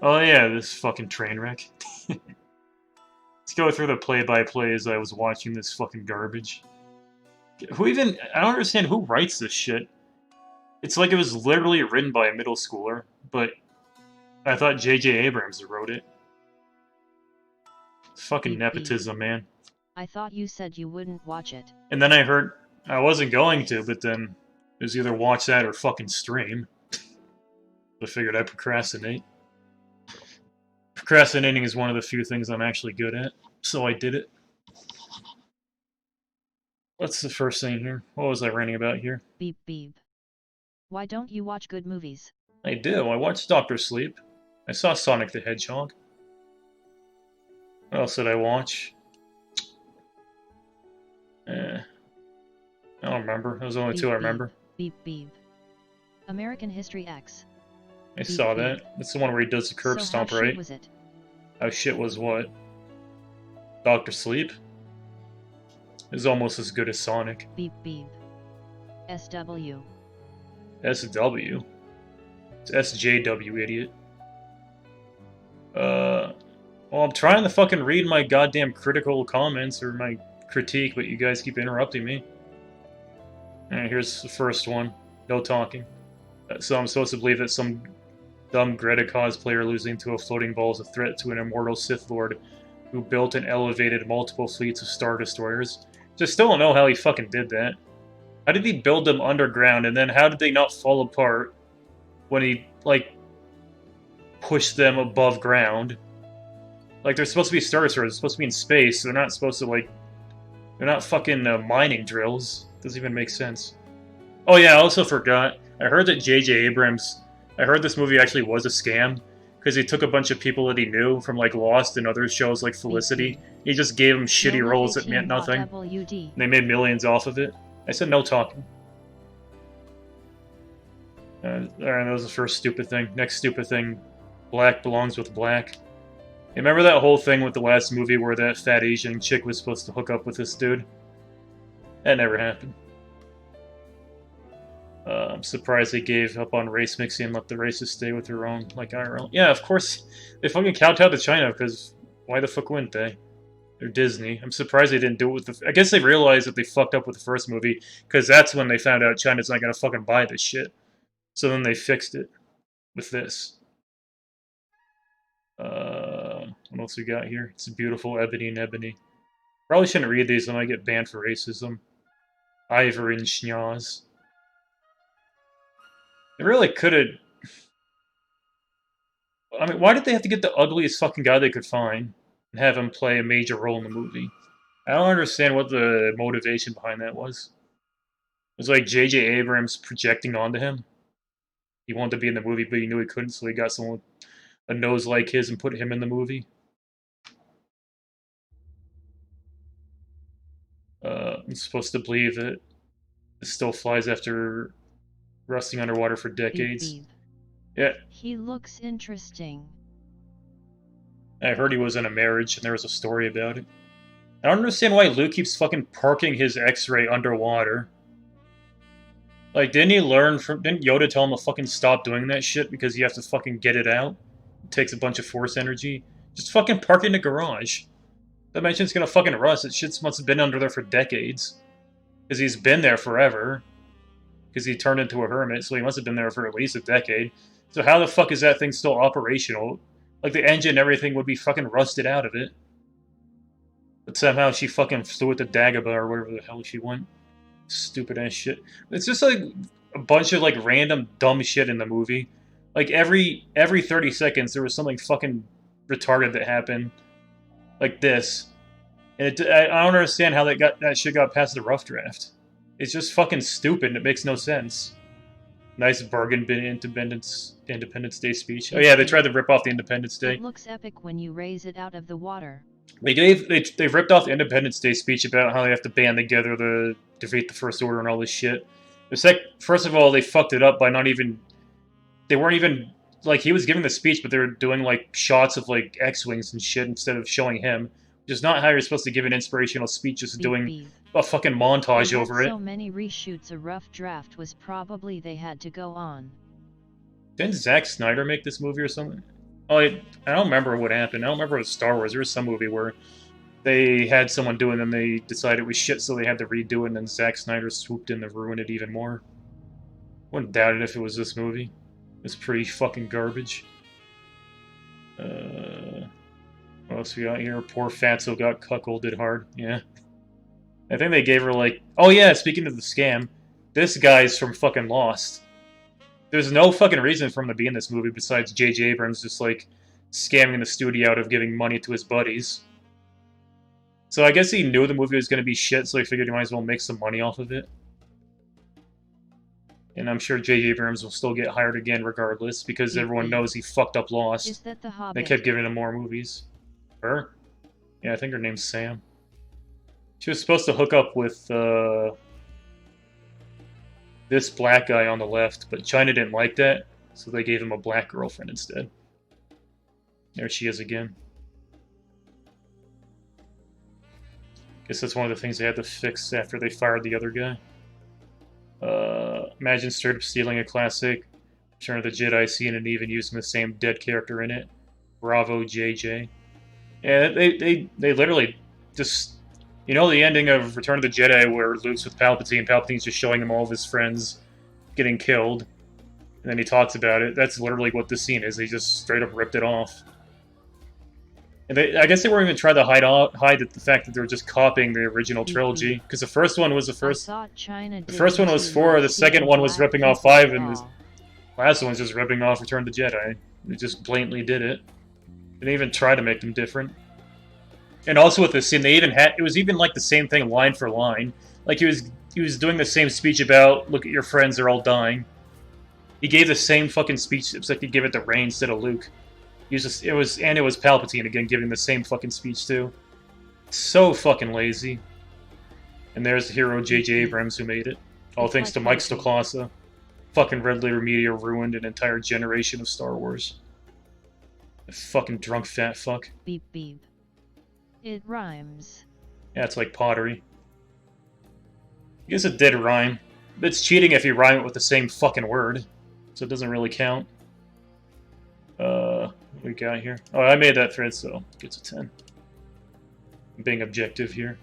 Oh yeah, this fucking train wreck. Let's go through the play-by-play as I was watching this fucking garbage. Who even... I don't understand who writes this shit. It's like it was literally written by a middle schooler, but I thought J.J. Abrams wrote it. It's fucking Beep, nepotism, man. I thought you said you wouldn't watch it. And then I heard I wasn't going to, but then it was either watch that or fucking stream. I figured I'd procrastinate. Procrastinating is one of the few things I'm actually good at, so I did it. What's the first thing here? What was I ranting about here? Beep beep. Why don't you watch good movies? I do. I watched Doctor Sleep. I saw Sonic the Hedgehog. What else did I watch? I don't remember. Those are the only two I remember. Beep beep. American History X. I saw that. That's the one where he does the curb stomp, how right? shit was it? How shit was what? Doctor Sleep? Is almost as good as Sonic. Beep beep. SW. SW? It's SJW, idiot. Well, I'm trying to fucking read my goddamn critical comments or my critique, but you guys keep interrupting me. Alright, here's the first one. No talking. So I'm supposed to believe that some dumb Greta cosplayer losing to a floating ball is a threat to an immortal Sith Lord who built and elevated multiple fleets of Star Destroyers. Just still don't know how he fucking did that. How did he build them underground, and then how did they not fall apart when he, like, pushed them above ground? Like, they're supposed to be Star Destroyers, they're supposed to be in space, so they're not supposed to, like... They're not fucking mining drills. Doesn't even make sense. Oh yeah, I also forgot. I heard that J.J. Abrams... I heard this movie actually was a scam, because he took a bunch of people that he knew from, like, Lost and other shows like Felicity. He just gave them shitty roles that meant nothing. And they made millions off of it. I said no talking. Alright, that was the first stupid thing. Next stupid thing. Black belongs with black. You remember that whole thing with the last movie where that fat Asian chick was supposed to hook up with this dude? That never happened. I'm surprised they gave up on race mixing and let the races stay with their own, like, IRL. Yeah, of course, they fucking kowtowed to China, because why the fuck wouldn't they? They're Disney. I'm surprised they didn't do it with the... I guess they realized that they fucked up with the first movie, because that's when they found out China's not gonna fucking buy this shit. So then they fixed it with this. What else we got here? It's a beautiful Ebony and Ebony. Probably shouldn't read these, I might get banned for racism. Ivor and Schnoz. They really could've... I mean, why did they have to get the ugliest fucking guy they could find and have him play a major role in the movie? I don't understand what the motivation behind that was. It was like J.J. Abrams projecting onto him. He wanted to be in the movie, but he knew he couldn't, so he got someone with a nose like his and put him in the movie. I'm supposed to believe that it still flies after rusting underwater for decades. Beep, beep. Yeah. He looks interesting. I heard he was in a marriage, and there was a story about it. I don't understand why Luke keeps fucking parking his X-ray underwater. Like, didn't he learn from... Didn't Yoda tell him to fucking stop doing that shit because you have to fucking get it out? It takes a bunch of force energy. Just fucking park it in the garage. That mansion's gonna fucking rust. That shit's must have been under there for decades. Because he's been there forever. Because he turned into a hermit, so he must have been there for at least a decade. So how the fuck is that thing still operational? Like, the engine and everything would be fucking rusted out of it. But somehow she fucking flew with the Dagobah or wherever the hell she went. Stupid ass shit. It's just like a bunch of like random dumb shit in the movie. Like every 30 seconds there was something fucking retarded that happened. Like this. And I don't understand how that shit got past the rough draft. It's just fucking stupid and it makes no sense. Nice bargain bin Independence Day speech. Oh yeah, they tried to rip off the Independence Day. It looks epic when you raise it out of the water. They ripped off the Independence Day speech about how they have to band together to defeat the First Order and all this shit. First of all, they fucked it up by not even... They weren't even... Like, he was giving the speech, but they were doing, like, shots of, like, X-Wings and shit instead of showing him. Which is not how you're supposed to give an inspirational speech, just doing a fucking montage over it. So many reshoots, a rough draft was probably they had to go on. Didn't Zack Snyder make this movie or something? Oh, I don't remember what happened. I don't remember it was Star Wars. There was some movie where they had someone do it and then they decided it was shit, so they had to redo it, and then Zack Snyder swooped in to ruin it even more. Wouldn't doubt it if it was this movie. It's pretty fucking garbage. What else we got here? Poor Fatso got cuckolded hard. Yeah. I think they gave her like... Oh yeah, speaking of the scam, this guy's from fucking Lost. There's no fucking reason for him to be in this movie besides J.J. Abrams just like scamming the studio out of giving money to his buddies. So I guess he knew the movie was going to be shit, so he figured he might as well make some money off of it. And I'm sure J.J. Abrams will still get hired again regardless, because everyone knows he fucked up Lost. Is that the Hobbit? They kept giving him more movies. Her? Yeah, I think her name's Sam. She was supposed to hook up with this black guy on the left, but China didn't like that, so they gave him a black girlfriend instead. There she is again. Guess that's one of the things they had to fix after they fired the other guy. Imagine straight up stealing a classic, Return of the Jedi scene, and even using the same dead character in it. Bravo, JJ. Yeah, they literally just... You know the ending of Return of the Jedi where Luke's with Palpatine, Palpatine's just showing him all of his friends getting killed, and then he talks about it? That's literally what this scene is. They just straight up ripped it off. And I guess they weren't even trying to hide the fact that they were just copying the original trilogy, because the first one was the first one was 4, the second one was ripping off 5, and the last one's just ripping off Return of the Jedi. They just blatantly did it. They didn't even try to make them different. And also with this scene, they even had, it was even like the same thing line for line. Like he was doing the same speech about, look at your friends, they're all dying. He gave the same fucking speech, except he gave it to Rey instead of Luke. It was Palpatine again giving the same fucking speech too. So fucking lazy. And there's the hero J.J. Abrams who made it. All thanks to Mike Stoklasa. Fucking Red Letter Media ruined an entire generation of Star Wars. A fucking drunk fat fuck. Beep beep. It rhymes. Yeah, it's like pottery. I guess it did rhyme. But it's cheating if you rhyme it with the same fucking word. So it doesn't really count. What we got here? Oh, I made that thread, so it gets a 10. I'm being objective here.